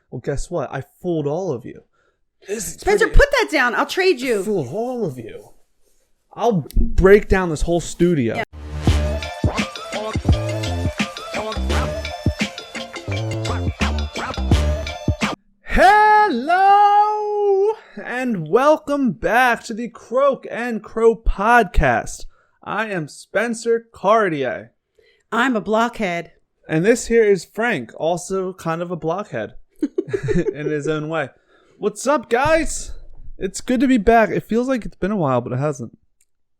Well, guess what? I fooled all of you. Spencer, put that down. I'll trade you. I fooled all of you. I'll break down this whole studio. Yeah. Hello and welcome back to the Croak and Crow podcast. I am Spencer Cartier. I'm a blockhead. And this here is Frank, also kind of a blockhead in his own way. What's up, guys? It's good to be back. It feels like it's been a while, but it hasn't.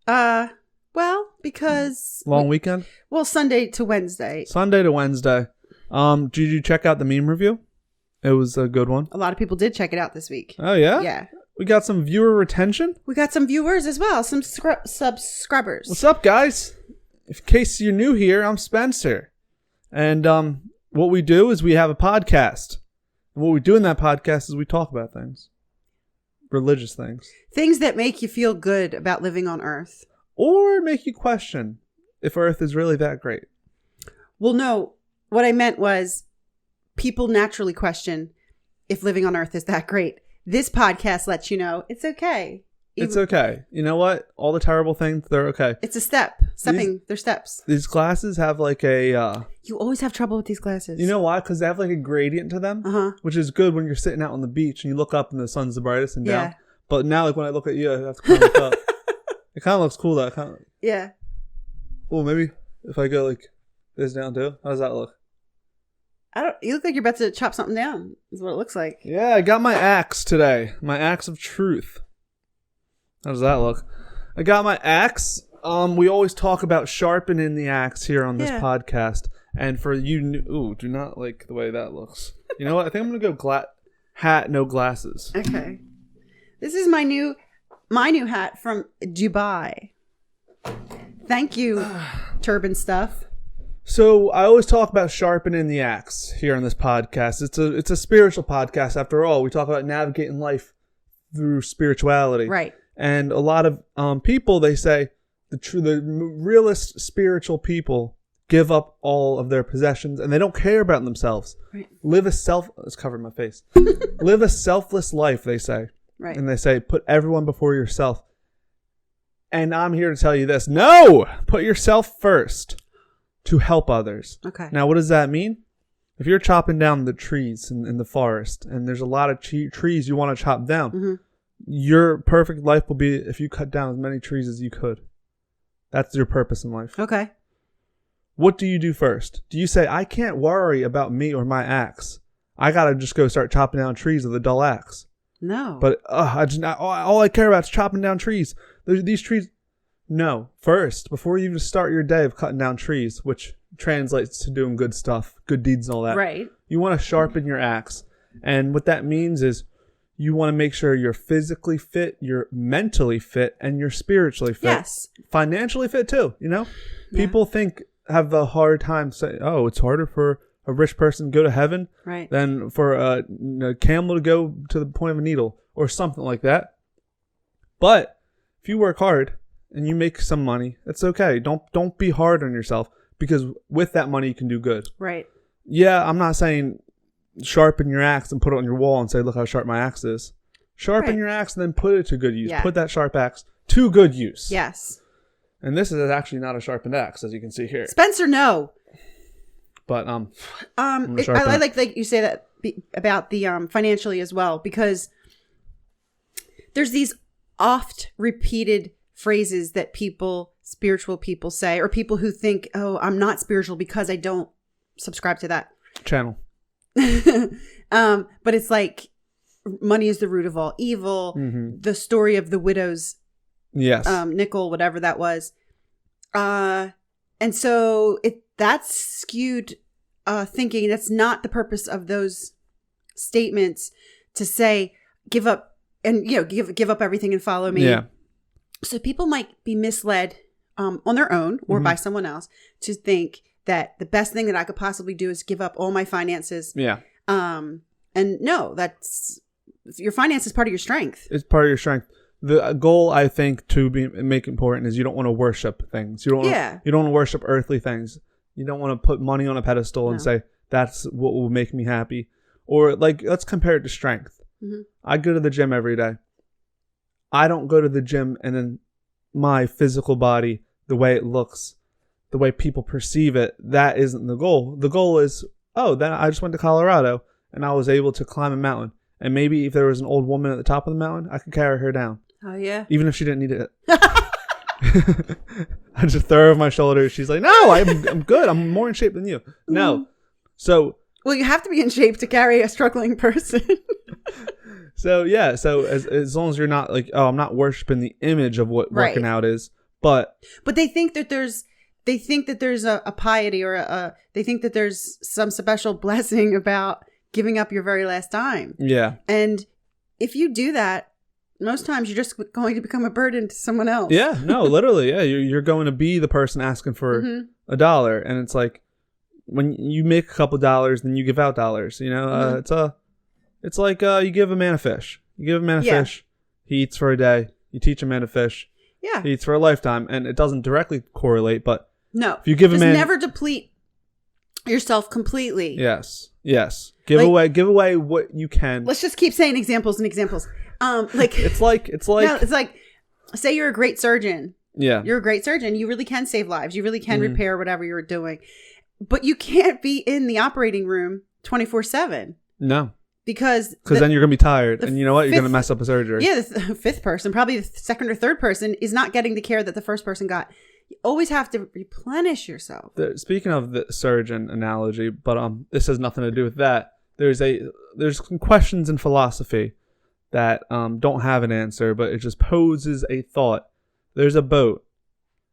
Well, because... Long weekend? Well, Sunday to Wednesday. Sunday to Wednesday. Did you check out the meme review? It was a good one. A lot of people did check it out this week. Oh, yeah? Yeah. We got some viewer retention? We got some viewers as well. Some subscribers. What's up, guys? In case you're new here, I'm Spencer. And what we do is we have a podcast. And what we do in that podcast is we talk about things. Religious things. Things that make you feel good about living on Earth. Or make you question if Earth is really that great. Well, no. What I meant was people naturally question if living on Earth is that great. This podcast lets you know it's okay. It's okay. You know what? All the terrible things, they're okay. It's a step. They're steps. These glasses have like a... You always have trouble with these glasses. You know why? Because they have like a gradient to them. Uh-huh. Which is good when you're sitting out on the beach and you look up and the sun's the brightest and down. Yeah. But now like when I look at you, I have to kind of look up. It kind of looks cool though. Yeah. Well, maybe if I go like this down too. How does that look? You look like you're about to chop something down. Is what it looks like. Yeah, I got my axe today. My axe of truth. How does that look? I got my axe. We always talk about sharpening the axe here on this podcast. And for you, do not like the way that looks. You know what? I think I'm gonna go hat, no glasses. Okay. This is my new hat from Dubai. Thank you, turban stuff. So I always talk about sharpening the axe here on this podcast. It's a spiritual podcast after all. We talk about navigating life through spirituality. Right. And a lot of people, they say the realist spiritual people give up all of their possessions and they don't care about themselves. Right. It's covering my face. Live a selfless life, they say. Right. And they say, put everyone before yourself. And I'm here to tell you this. No! Put yourself first to help others. Okay. Now, what does that mean? If you're chopping down the trees in the forest and there's a lot of trees you want to chop down, mm-hmm. Your perfect life will be if you cut down as many trees as you could. That's your purpose in life. Okay. What do you do first? Do you say, I can't worry about me or my axe. I got to just go start chopping down trees with a dull axe. No. But all I care about is chopping down trees. These trees. No. First, before you even start your day of cutting down trees, which translates to doing good stuff, good deeds and all that. Right. You want to sharpen your axe. And what that means is you want to make sure you're physically fit, you're mentally fit, and you're spiritually fit. Yes. Financially fit too, you know? Yeah. People have a hard time saying, oh, it's harder for a rich person to go to heaven than for a camel to go to the point of a needle or something like that. But if you work hard and you make some money, it's okay. Don't be hard on yourself because with that money you can do good. Right. Yeah, I'm not saying sharpen your axe and put it on your wall and say, look how sharp my axe is. Sharpen your axe and then put it to good use. Yeah. Put that sharp axe to good use. Yes. And this is actually not a sharpened axe, as you can see here. Spencer, no. But I like that you say that about the financially as well, because there's these oft repeated phrases that spiritual people say, or people who think, oh, I'm not spiritual because I don't subscribe to that channel. But it's like money is the root of all evil. Mm-hmm. The story of the widow's nickel, whatever that was. And so that's skewed thinking. That's not the purpose of those statements, to say give up and give up everything and follow me. Yeah. So people might be misled on their own or by someone else to think that the best thing that I could possibly do is give up all my finances. Yeah. And no, that's your finance is part of your strength. It's part of your strength. The goal, I think, to make important is you don't want to worship things. You don't want to worship earthly things. You don't want to put money on a pedestal and say that's what will make me happy, Or like, let's compare it to strength. Mm-hmm. I go to the gym every day. I don't go to the gym and then my physical body, the way it looks, the way people perceive it, that isn't the goal. The goal is, then I just went to Colorado and I was able to climb a mountain. And maybe if there was an old woman at the top of the mountain, I could carry her down. Oh, yeah? Even if she didn't need it. I just throw her over my shoulder. She's like, no, I'm good. I'm more in shape than you. No. So. Well, you have to be in shape to carry a struggling person. So, yeah. So as long as you're not like, I'm not worshiping the image of what working out is. But they think that there's a piety or they think that there's some special blessing about giving up your very last dime. Yeah. And if you do that, most times you're just going to become a burden to someone else. Yeah. No, literally. Yeah. You're going to be the person asking for $1. And it's like when you make a couple dollars, then you give out dollars. You know, it's like you give a man a fish. You give a man a fish. He eats for a day. You teach a man to fish. Yeah. He eats for a lifetime. And it doesn't directly correlate, but no. If you give a man, never deplete yourself completely. Yes. Give away what you can. Let's just keep saying examples and examples. It's like say you're a great surgeon. Yeah. You're a great surgeon. You really can save lives. You really can repair whatever you're doing. But you can't be in the operating room 24/7. No. Because then you're going to be tired. And you know what? You're going to mess up a surgery. Yeah, the fifth person, probably the second or third person, is not getting the care that the first person got. You always have to replenish yourself. Speaking of the surgeon analogy, but this has nothing to do with that. There's some questions in philosophy that don't have an answer, but it just poses a thought. There's a boat.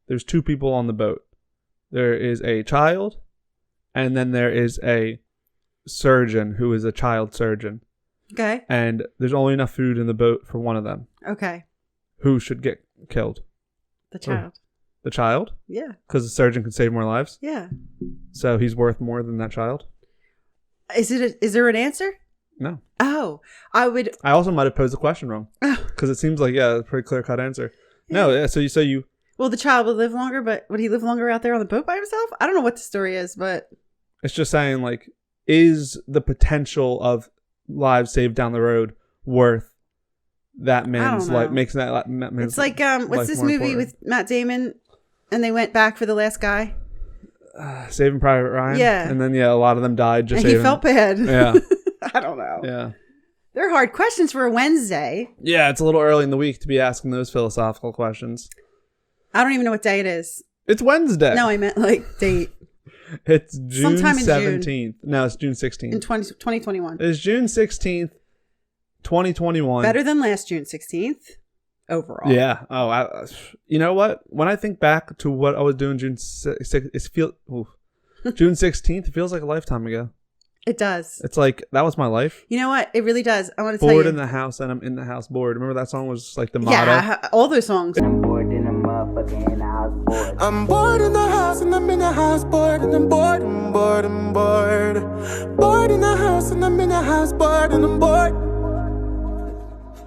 There's two people on the boat. There is a child, and then there is a surgeon who is a child surgeon. Okay. And there's only enough food in the boat for one of them. Okay. Who should get killed? The child. The child? Yeah. Because the surgeon can save more lives? Yeah. So he's worth more than that child? Is there an answer? No. Oh, I also might have posed the question wrong. Because it seems like, a pretty clear-cut answer. Yeah. No, yeah, so you... Well, the child would live longer, but would he live longer out there on the boat by himself? I don't know what the story is, but... It's just saying, like, is the potential of lives saved down the road worth that man's life? Makes that man's It's like, what's this movie important? with Matt Damon and they went back for the last guy? Saving Private Ryan? Yeah. And then, a lot of them died just and he felt bad. Yeah. I don't know. Yeah. They're hard questions for a Wednesday. Yeah, it's a little early in the week to be asking those philosophical questions. I don't even know what day it is. It's Wednesday. No, I meant like date. It's June Sometime in 17th. June. No, it's June 16th. In 2021. It's June 16th, 2021. Better than last June 16th overall. Yeah. Oh, you know what? When I think back to what I was doing June 16th, it feels like a lifetime ago. It does. It's like, that was my life. You know what? It really does. I want to tell you. Bored in the house and I'm in the house bored. Remember that song was like the motto? Yeah, all those songs. I'm bored in the motherfucking house bored. I'm bored in the house and I'm in the house bored. And I'm bored, I'm bored, I'm bored. Bored in the house and I'm in the house bored. And I'm bored.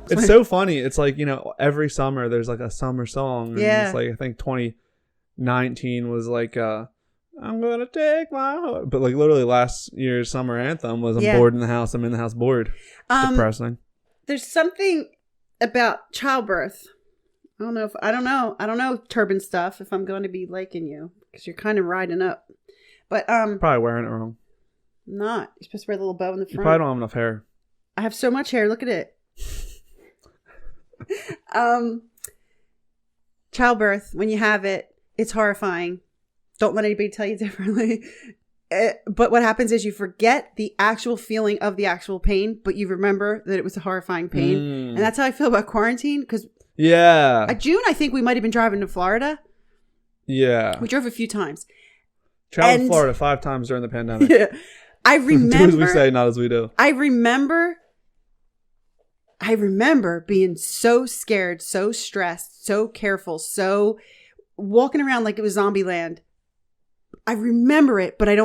It's so funny. It's like, every summer there's like a summer song. And yeah. It's like, I think 2019 was like, I'm going to take my heart. But like literally last year's summer anthem was I'm bored in the house. I'm in the house bored. Depressing. There's something about childbirth. I don't know turban stuff if I'm going to be liking you because you're kind of riding up. But probably wearing it wrong. Not. You're supposed to wear a little bow in the front. You probably don't have enough hair. I have so much hair. Look at it. Childbirth, when you have it, it's horrifying. Don't let anybody tell you differently. But what happens is you forget the actual feeling of the actual pain, but you remember that it was a horrifying pain. And that's how I feel about quarantine. Because June, I think we might have been driving to Florida. Yeah. We drove a few times. Traveled to Florida 5 times during the pandemic. Yeah. I remember. Do as we say, not as we do. I remember being so scared, so stressed, so careful, so walking around like it was zombie land. I remember it, but I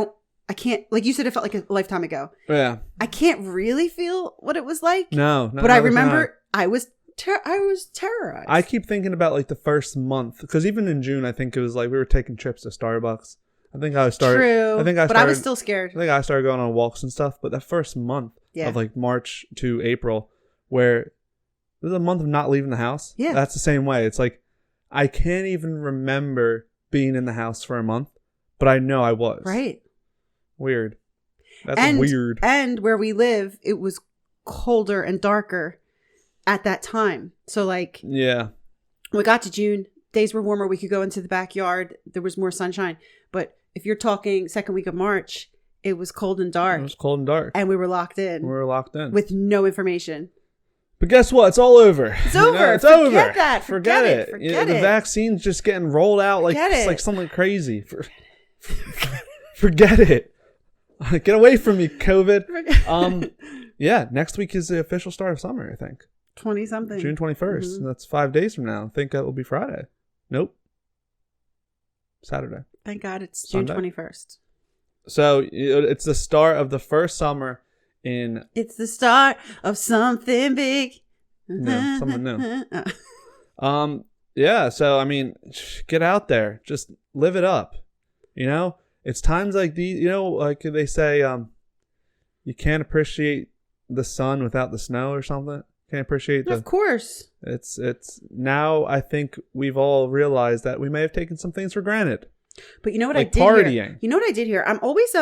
can't, like you said, it felt like a lifetime ago. Yeah. I can't really feel what it was like. No. But I remember I was terrorized. I keep thinking about like the first month, because even in June, I think it was like we were taking trips to Starbucks. I think I started. True. But I was still scared. I think I started going on walks and stuff. But that first month of like March to April, where it was a month of not leaving the house. Yeah. That's the same way. It's like I can't even remember being in the house for a month, but I know I was. Right. Weird. That's weird. And where we live, it was colder and darker at that time. So like, yeah, we got to June, days were warmer. We could go into the backyard. There was more sunshine. But if you're talking second week of March, it was cold and dark. It was cold and dark. And we were locked in. With no information. But guess what? It's all over. It's over. You know, it's over. Forget that. Forget it. Forget it. The vaccine's just getting rolled out like it's like something crazy. Forget it. Get away from me, COVID. Yeah, next week is the official start of summer, I think. 20-something. June 21st. Mm-hmm. That's 5 days from now. I think that will be Friday. Nope. Saturday. Thank God it's Sunday? June 21st. So it's the start of the first summer in... It's the start of something big. No, something new. Yeah, so, I mean, get out there. Just live it up. You know? It's times like these, you know, like they say, you can't appreciate the sun without the snow or something. Can't appreciate Of course. It's now I think we've all realized that we may have taken some things for granted. But you know what like I did partying. Here? You know what I did here? I always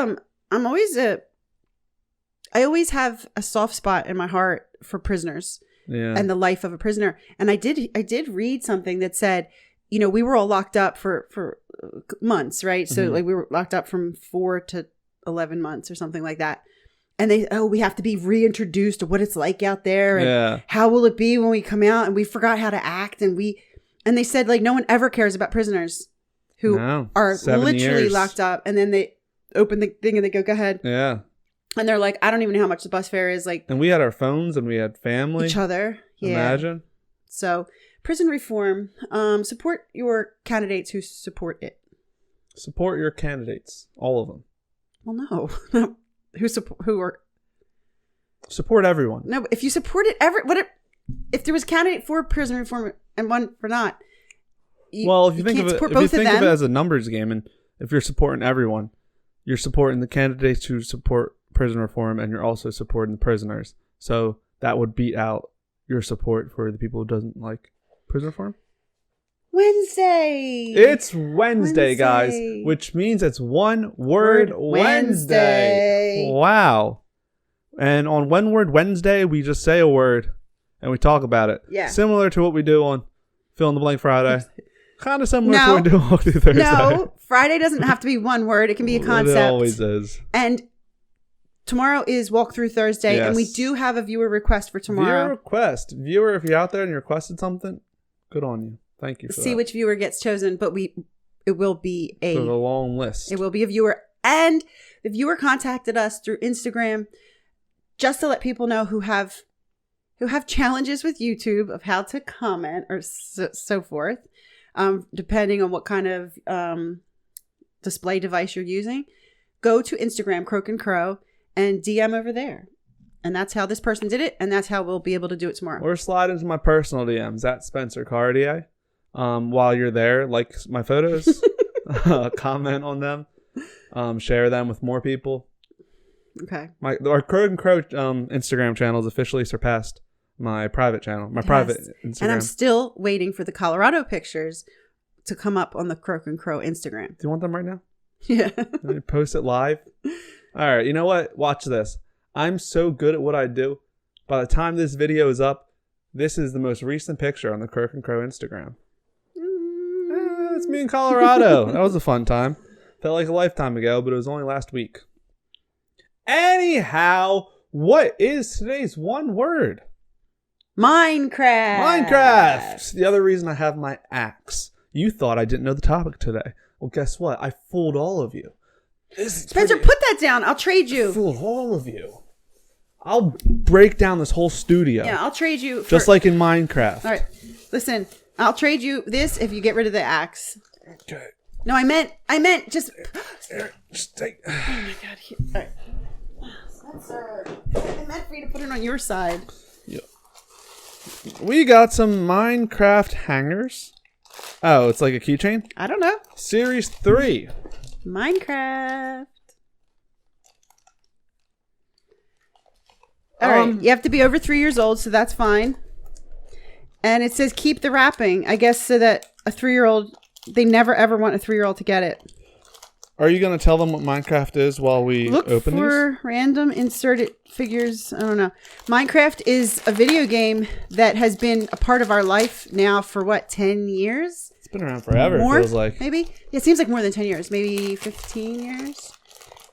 have a soft spot in my heart for prisoners and the life of a prisoner. And I did read something that said, you know, we were all locked up for months, right? So like we were locked up from 4 to 11 months or something like that. And we have to be reintroduced to what it's like out there. And how will it be when we come out? And we forgot how to act. And they said like no one ever cares about prisoners who are literally locked up. And then they open the thing and they go ahead. Yeah. And they're like, I don't even know how much the bus fare is. Like, and we had our phones and we had family. Each other. Yeah. Imagine. So prison reform, support your candidates who support it. Support your candidates. All of them. Well, no. Support everyone. No, if you supported if there was a candidate for prison reform and one for not. If you think of it as a numbers game, and if you're supporting everyone, you're supporting the candidates who support prison reform, and you're also supporting the prisoners. So that would beat out your support for the people who doesn't like prison reform. Wednesday. It's Wednesday, guys, which means it's One Word Wednesday. Wow. And on One Word Wednesday, we just say a word and we talk about it. Yeah. Similar to what we do on Fill in the Blank Friday. Kind of similar to what we do on Walk Through Thursday. No, Friday doesn't have to be one word. It can be a concept. It always is. And tomorrow is Walk Through Thursday, and we do have a viewer request for tomorrow. Viewer, if you're out there and you requested something, good on you. Thank you for See which viewer gets chosen, but it will be a long list. It will be a viewer. And the viewer contacted us through Instagram just to let people know who have challenges with YouTube of how to comment or so forth, depending on what kind of display device you're using. Go to Instagram, Croak and Crow, and DM over there. And that's how this person did it, and that's how we'll be able to do it tomorrow. Or slide into my personal DMs at Spencer Cartier. While you're there, like my photos, comment on them, share them with more people. Okay. Our Croak and Crow Instagram channel has officially surpassed my private channel, private Instagram. And I'm still waiting for the Colorado pictures to come up on the Croak and Crow Instagram. Do you want them right now? Yeah. Post it live. All right. You know what? Watch this. I'm so good at what I do. By the time this video is up, this is the most recent picture on the Croak and Crow Instagram. It's me in Colorado. That was a fun time. Felt like a lifetime ago, but it was only last week. Anyhow, what is today's one word? Minecraft. The other reason I have my axe. You thought I didn't know the topic today. Well, guess what? I fooled all of you. Spencer, put that down. I'll trade you. I fooled all of you. I'll break down this whole studio. Yeah, I'll trade you. Just like in Minecraft. All right. Listen, I'll trade you this if you get rid of the axe. Okay. No, I meant just... Just take... Oh my God. All right. Spencer, I meant for you to put it on your side. Yeah. We got some Minecraft hangers. Oh, it's like a keychain? I don't know. Series 3. Minecraft. All right. You have to be over 3 years old, so that's fine. And it says keep the wrapping, I guess, so that a 3-year-old, they never ever want a 3-year-old to get it. Are you going to tell them what Minecraft is while we open these? Look for random inserted figures. I don't know. Minecraft is a video game that has been a part of our life now for, 10 years? It's been around forever, it feels like. Maybe? Yeah, it seems like more than 10 years. Maybe 15 years?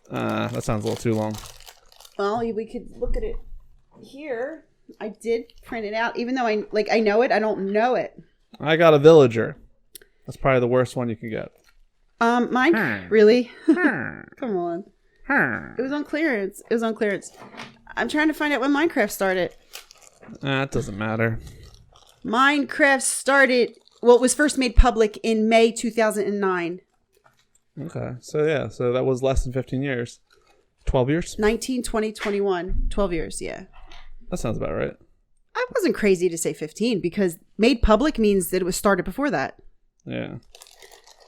That sounds a little too long. Well, we could look at it here. I did print it out. Even though I know it, I don't know it. I got a villager. That's probably the worst one you can get. Mine? Really? Come on. It was on clearance. I'm trying to find out when Minecraft started. It doesn't matter. Minecraft started, it was first made public in May 2009. Okay. So that was less than 15 years. 12 years? 19, 20, 21. 12 years, yeah. That sounds about right. I wasn't crazy to say 15 because made public means that it was started before that. Yeah.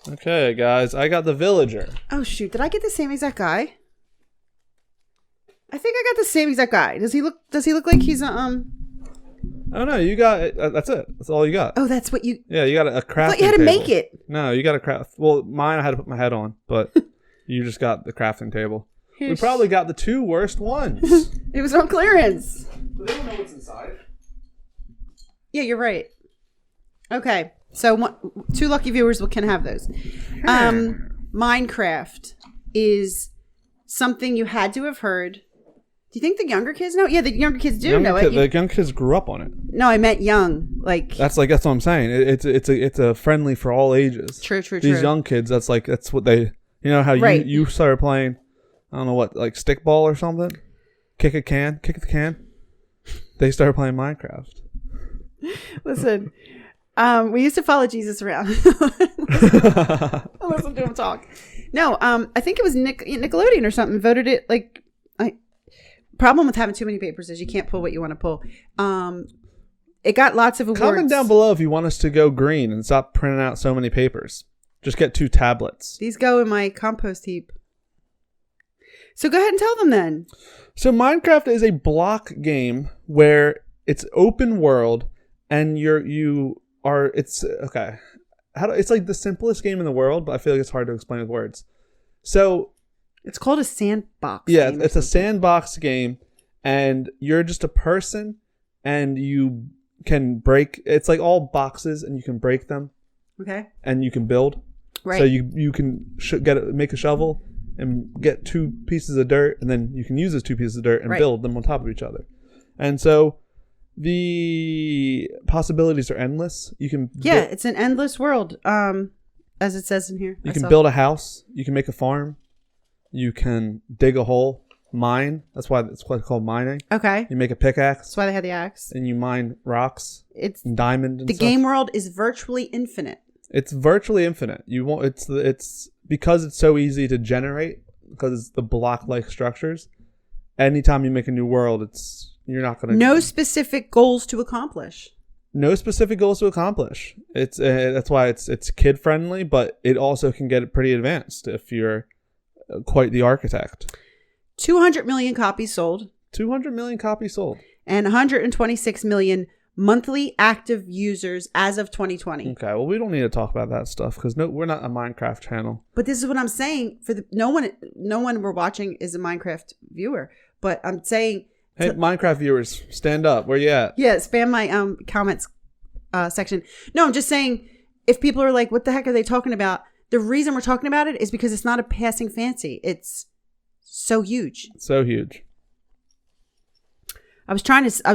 Okay, guys. I got the villager. Oh, shoot. Did I get the same exact guy? I think I got the same exact guy. Does he look like he's Oh, no. You got... that's it. That's all you got. Oh, that's what you... Yeah, you got a crafting I thought you had to table. make it. No, you got a craft... Well, mine I had to put my head on, but you just got the crafting table. We probably got the 2 worst ones. It was on clearance. But they don't know what's inside. Yeah, you're right. Okay, so 2 lucky viewers can have those. Minecraft is something you had to have heard. Do you think the younger kids know? Yeah, the younger kids do know it. The young kids grew up on it. No, I meant young. That's what I'm saying. It's a friendly for all ages. True. These young kids, that's what they. You know how you started playing. I don't know what, like stickball or something? Kick the can. They started playing Minecraft. Listen, we used to follow Jesus around. Listen to him talk. No, I think it was Nickelodeon or something voted it problem with having too many papers is you can't pull what you want to pull. It got lots of awards. Comment down below if you want us to go green and stop printing out so many papers. Just get 2 tablets. These go in my compost heap. So go ahead and tell them then. So Minecraft is a block game where it's open world and it's okay. It's like the simplest game in the world, but I feel like it's hard to explain with words. So it's called a sandbox. Yeah, it's a sandbox game and you're just a person and you can break, it's like all boxes and you can break them. Okay. And you can build. Right. So you can make a shovel and get 2 pieces of dirt, and then you can use those 2 pieces of dirt and build them on top of each other. And so the possibilities are endless. You can it's an endless world, as it says in here. You can build a house. You can make a farm. You can dig a hole, mine. That's why it's called mining. Okay. You make a pickaxe. That's why they had the axe. And you mine rocks. And diamond and the stuff. Game world is virtually infinite. It's virtually infinite. It's because it's so easy to generate because it's the block-like structures. Anytime you make a new world, you're not going to no specific goals to accomplish. No specific goals to accomplish. It's that's why it's kid friendly, but it also can get pretty advanced if you're quite the architect. 200 million copies sold. 200 million copies sold. And 126 million monthly active users as of 2020. Okay, well, we don't need to talk about that stuff because we're not a Minecraft channel. But this is what I'm saying. No one we're watching is a Minecraft viewer. But I'm saying, hey, Minecraft viewers, stand up. Where you at? Yeah, spam my comments section. No, I'm just saying, if people are like, "What the heck are they talking about?" The reason we're talking about it is because it's not a passing fancy. It's so huge. So huge. I was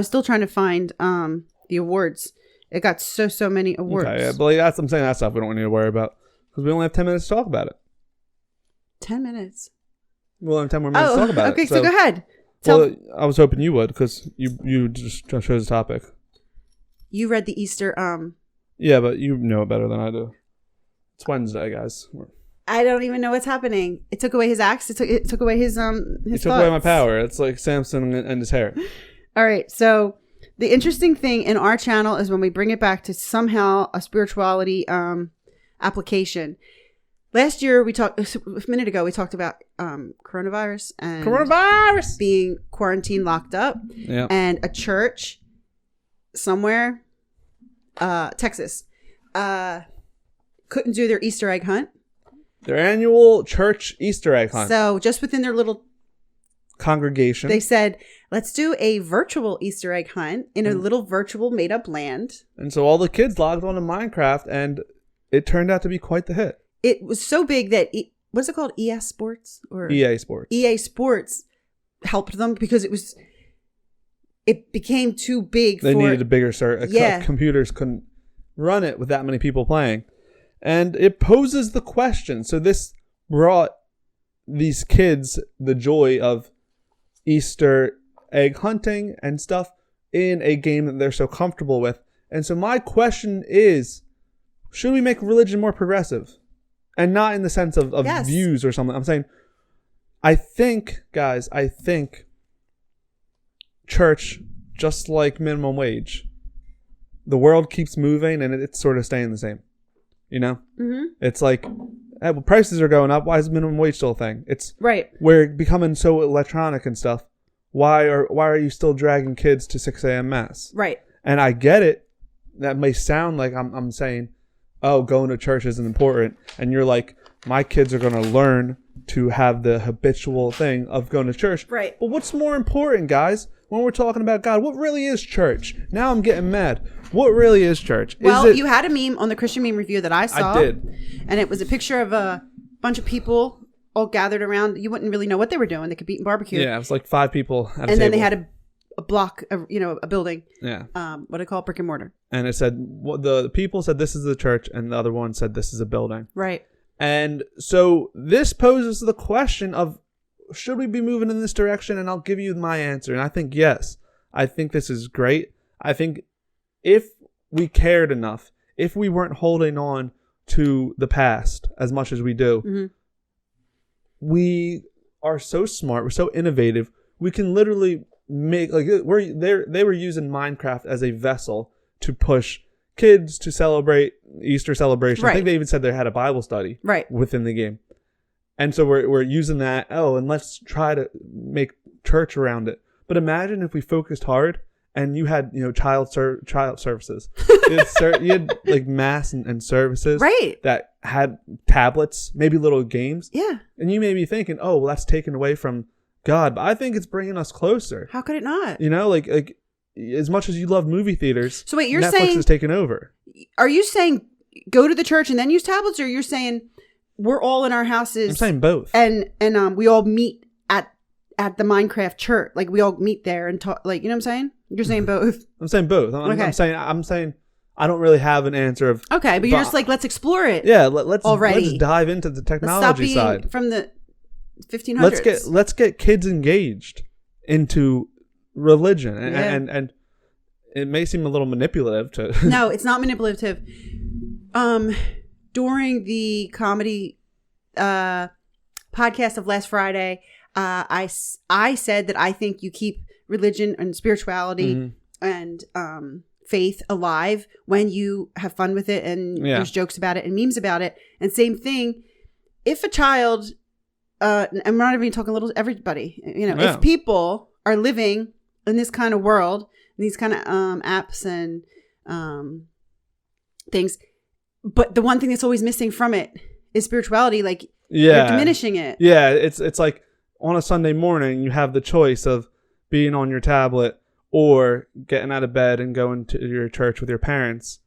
still trying to find the awards. It got so many awards. Okay, yeah, but I'm saying that stuff we don't need to worry about because we only have 10 minutes to talk about it. 10 minutes. We'll have 10 more minutes to talk about it. Okay, so go ahead. Well, I was hoping you would because you just chose the topic. You read the Easter. Yeah, but you know it better than I do. It's Wednesday, guys. I don't even know what's happening. It took away his axe. It took away his It took away my power. It's like Samson and his hair. All right. So the interesting thing in our channel is when we bring it back to somehow a spirituality application. Last year, a minute ago, we talked about coronavirus and being quarantined, locked up, and a church somewhere, Texas, couldn't do their Easter egg hunt. Their annual church Easter egg hunt. So just within their little congregation, they said, let's do a virtual Easter egg hunt in a little virtual made up land. And so all the kids logged on to Minecraft, and it turned out to be quite the hit. It was so big that what's it called? EA Sports or EA Sports. EA Sports helped them because it became too big. They needed a bigger server. Computers couldn't run it with that many people playing, and it poses the question. So this brought these kids the joy of Easter egg hunting and stuff in a game that they're so comfortable with. And so my question is, should we make religion more progressive? And not in the sense of yes. views or something. I'm saying, I think church, just like minimum wage, the world keeps moving and it's sort of staying the same. You know? Mm-hmm. It's like, well, prices are going up. Why is minimum wage still a thing? It's right. We're becoming so electronic and stuff. Why are you still dragging kids to 6 a.m. mass? Right. And I get it. That may sound like I'm saying, oh, going to church isn't important. And you're like, my kids are going to learn to have the habitual thing of going to church. Right. But what's more important, guys, when we're talking about God? What really is church? Now I'm getting mad. What really is church? Well, you had a meme on the Christian meme review that I saw. I did. And it was a picture of a bunch of people all gathered around. You wouldn't really know what they were doing. They could be eating barbecue. Yeah, it was like 5 people at a table. And then they had a block, a building. Yeah. What do I call it? Brick and mortar. And it said, the people said this is the church, and the other one said this is a building. Right. And so this poses the question of, should we be moving in this direction? And I'll give you my answer. And I think yes. I think this is great. I think if we cared enough, if we weren't holding on to the past as much as we do, mm-hmm. we are so smart. We're so innovative. We can literally make they were using Minecraft as a vessel to push kids to celebrate Easter celebration. Right. I think they even said they had a Bible study within the game. And so we're using that. Oh, and let's try to make church around it. But imagine if we focused hard and you had, child services. You had like mass and services that had tablets, maybe little games. Yeah. And you may be thinking, oh, well, that's taken away from God. But I think it's bringing us closer. How could it not? Like as much as you love movie theaters, so wait, you're Netflix saying, is taking over. Are you saying go to the church and then use tablets, or you're saying we're all in our houses? I'm saying both. And we all meet at the Minecraft church. Like we all meet there and talk, like, you know what I'm saying? You're saying both. I'm saying both. I'm saying I don't really have an answer of. Okay, but you're just like, let's explore it. Yeah, let's dive into the technology side. From the 1500s. Let's get kids engaged into religion, and it may seem a little manipulative to. No, it's not manipulative. During the comedy podcast of last Friday, I said that I think you keep religion and spirituality and faith alive when you have fun with it and there's jokes about it and memes about it. And same thing, if a child, and I'm not even talking little, everybody, if people are living in this kind of world, these kind of apps and things, but the one thing that's always missing from it is spirituality. Like you're diminishing it. Yeah, it's like on a Sunday morning you have the choice of being on your tablet or getting out of bed and going to your church with your parents,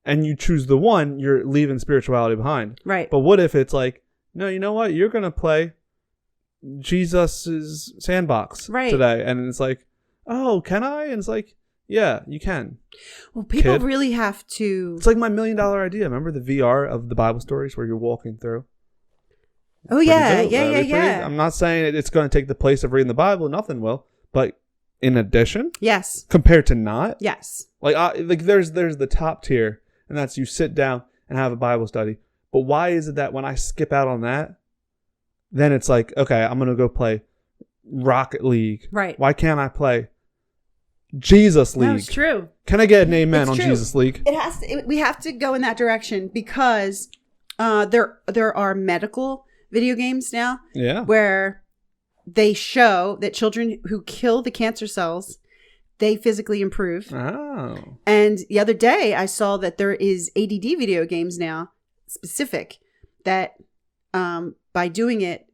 and you choose the one, you're leaving spirituality behind. Right. But what if it's like, no, you know what? You're going to play Jesus's sandbox today. And it's like, oh, can I? And it's like, yeah, you can. Well, people really have to. It's like my $1 million idea. Remember the VR of the Bible stories where you're walking through? Oh, yeah. I'm not saying it's going to take the place of reading the Bible. Nothing will. But in addition, yes, compared to not, yes, like there's the top tier, and that's you sit down and have a Bible study. But why is it that when I skip out on that, then it's like, okay, I'm going to go play Rocket League. Right. Why can't I play Jesus League? That's true. Can I get an amen on Jesus League? We have to go in that direction because There are medical video games now. Yeah. Where they show that children who kill the cancer cells, they physically improve. Oh. And the other day I saw that there is ADD video games now specific that by doing it,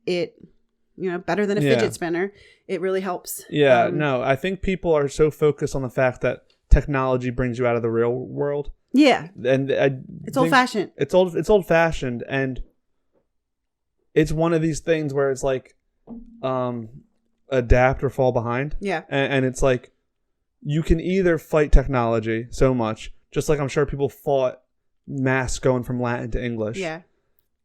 better than a fidget spinner, it really helps. Yeah, no, I think people are so focused on the fact that technology brings you out of the real world. Yeah. And it's old fashioned. It's old fashioned, and it's one of these things where it's like adapt or fall behind. Yeah. And it's like you can either fight technology so much, just like I'm sure people fought mass going from Latin to English. Yeah.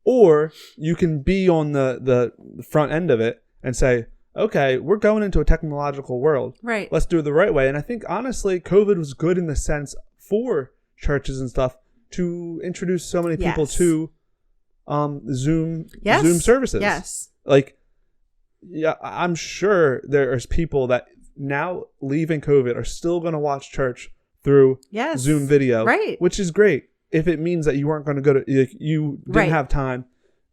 Or you can be on the front end of it and say, okay, we're going into a technological world. Right. Let's do it the right way. And I think, honestly, COVID was good in the sense for churches and stuff to introduce so many people to Zoom services. Yes. Like, yeah, I'm sure there's people that now leaving COVID are still going to watch church through Zoom video. Right. Which is great. If it means that you weren't going to go to, you didn't have time,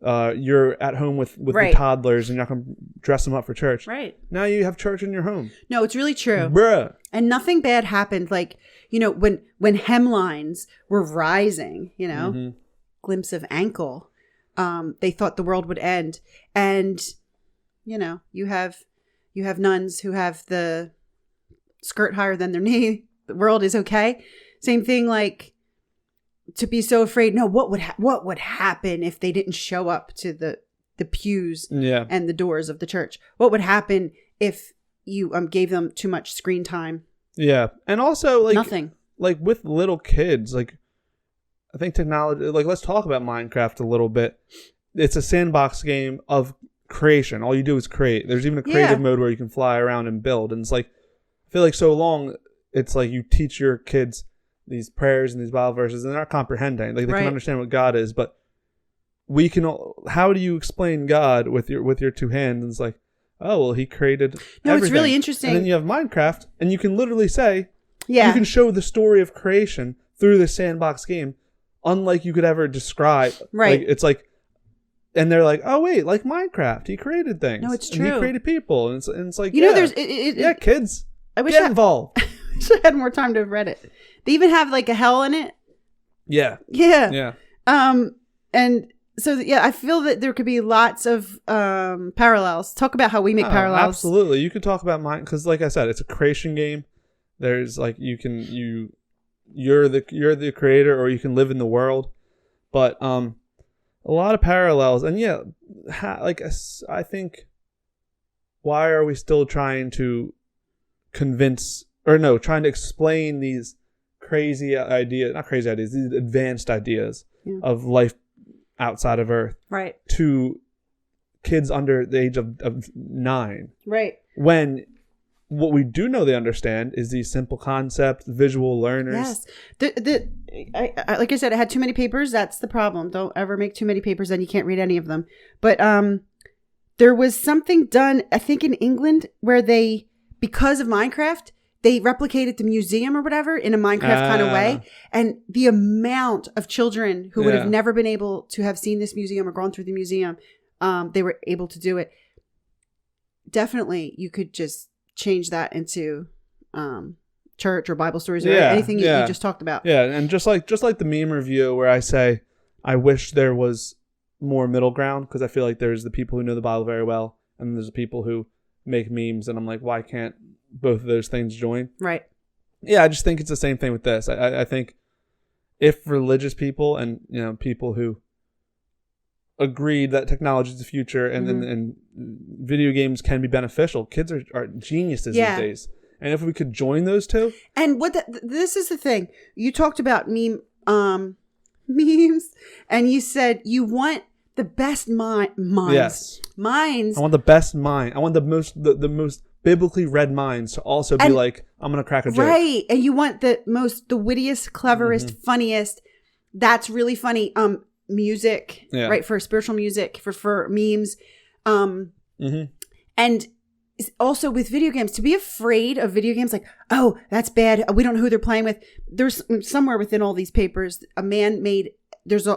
you're at home with the toddlers and you're not going to dress them up for church. Right. Now you have church in your home. No, it's really true. Bruh. And nothing bad happened. Like, when hemlines were rising, glimpse of ankle, they thought the world would end. And, you have nuns who have the skirt higher than their knee. The world is okay. Same thing, like, to be so afraid. No, what would happen if they didn't show up to the pews and the doors of the church? What would happen if you gave them too much screen time? Yeah, and also like nothing. Like with little kids, like I think technology. Like let's talk about Minecraft a little bit. It's a sandbox game of creation. All you do is create. There's even a creative mode where you can fly around and build. And it's like I feel like so long. It's like you teach your kids these prayers and these Bible verses, and they're not comprehending. Like they can understand what God is, but we can. How do you explain God with your two hands? And it's like, oh well, He created. No, everything. It's really interesting. And then you have Minecraft, and you can literally say, you can show the story of creation through the sandbox game, unlike you could ever describe. Right. Like, it's like, and they're like, oh wait, like Minecraft, He created things. No, it's and true. He created people, and it's like, there's kids. I wish get involved. I wish I had more time to have read it. They even have like a hell in it. Yeah. Yeah. Yeah. And so I feel that there could be lots of parallels. Talk about how we make parallels. Absolutely. You can talk about mine because, like I said, it's a creation game. There's like you're the creator, or you can live in the world. But a lot of parallels, and I think why are we still trying to trying to explain these crazy ideas, not crazy ideas, these advanced ideas of life outside of Earth, right, to kids under the age of 9, right? When what we do know they understand is these simple concepts, visual learners. Yes, like I said, I had too many papers. That's the problem. Don't ever make too many papers, then you can't read any of them. But there was something done, I think, in England where they, because of Minecraft, they replicated the museum or whatever in a Minecraft kind of way. And the amount of children who would have never been able to have seen this museum or gone through the museum, they were able to do it. Definitely, you could just change that into church or Bible stories or anything you just talked about. Yeah, and just like the meme review where I say, I wish there was more middle ground, because I feel like there's the people who know the Bible very well, and there's the people who make memes, and I'm like, why can't both of those things join? Right. Yeah, I just think it's the same thing with this. I think if religious people and people who agreed that technology is the future and video games can be beneficial, kids are geniuses these days. And if we could join those two. And this is the thing. You talked about memes, and you said you want the best minds. Yes. Minds. I want the best mind. I want the most biblically read minds to also be like, I'm going to crack a joke. Right. And you want the wittiest, cleverest, funniest. That's really funny. Music, right? For spiritual music, for memes. And also with video games, to be afraid of video games, like, oh, that's bad. We don't know who they're playing with. There's somewhere within all these papers, a man made, there's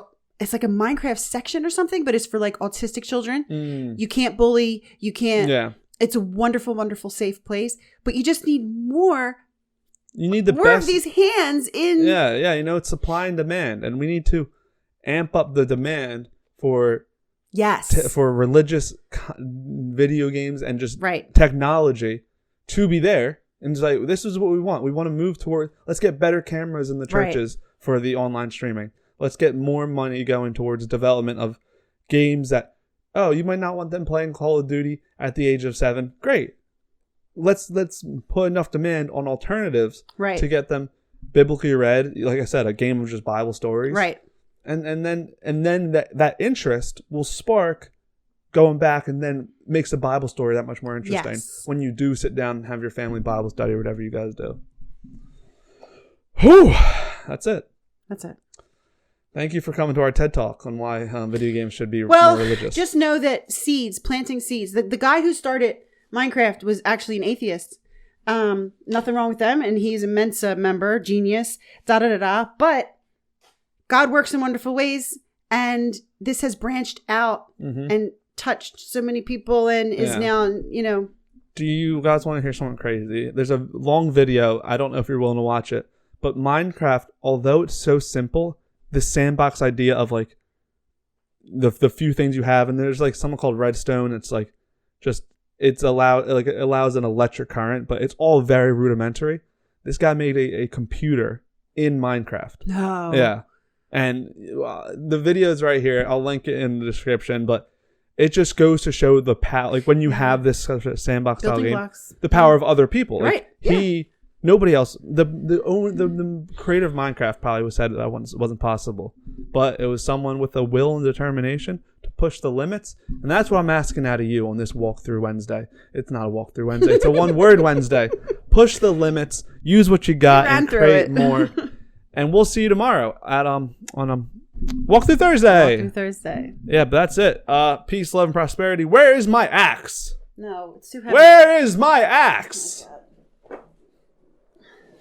it's like a Minecraft section or something, but it's for like autistic children. You can't bully. You can't. Yeah. It's a wonderful, wonderful, safe place. But you just need more. You need the more best of these hands in. Yeah. You know, it's supply and demand, and we need to amp up the demand for for religious video games and just technology to be there. And it's like, this is what we want. We want to move toward. Let's get better cameras in the churches for the online streaming. Let's get more money going towards development of games that, you might not want them playing Call of Duty at the age of 7. Great. Let's put enough demand on alternatives to get them biblically read. Like I said, a game of just Bible stories. Right. And then that interest will spark going back, and then makes the Bible story that much more interesting when you do sit down and have your family Bible study or whatever you guys do. Whew. That's it. Thank you for coming to our TED Talk on why video games should be more religious. Just know that planting seeds. The guy who started Minecraft was actually an atheist. Nothing wrong with them, and he's a Mensa member, genius, But God works in wonderful ways, and this has branched out and touched so many people, and is now, you know. Do you guys want to hear something crazy? There's a long video. I don't know if you're willing to watch it, but Minecraft, although it's so simple, the sandbox idea of like the few things you have, and there's like something called redstone. It's like it allows an electric current, but it's all very rudimentary. This guy made a computer in Minecraft. No. Yeah. And the video is right here. I'll link it in the description, but it just goes to show the power, like when you have this sandbox style game, the power of other people. Like, nobody else, the creator of Minecraft probably said that wasn't possible, but it was someone with a will and determination to push the limits. And that's what I'm asking out of you on this walkthrough Wednesday. It's not a walkthrough Wednesday. It's a one-word Wednesday. Push the limits, use what you got, and create more. And we'll see you tomorrow at on Walkthrough Thursday. Yeah, but that's it. Peace, love, and prosperity. Where is my axe? No, it's too heavy. Where is my axe? Oh,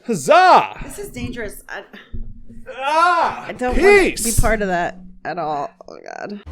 huzzah! This is dangerous. I don't want to be part of that at all. Oh, God.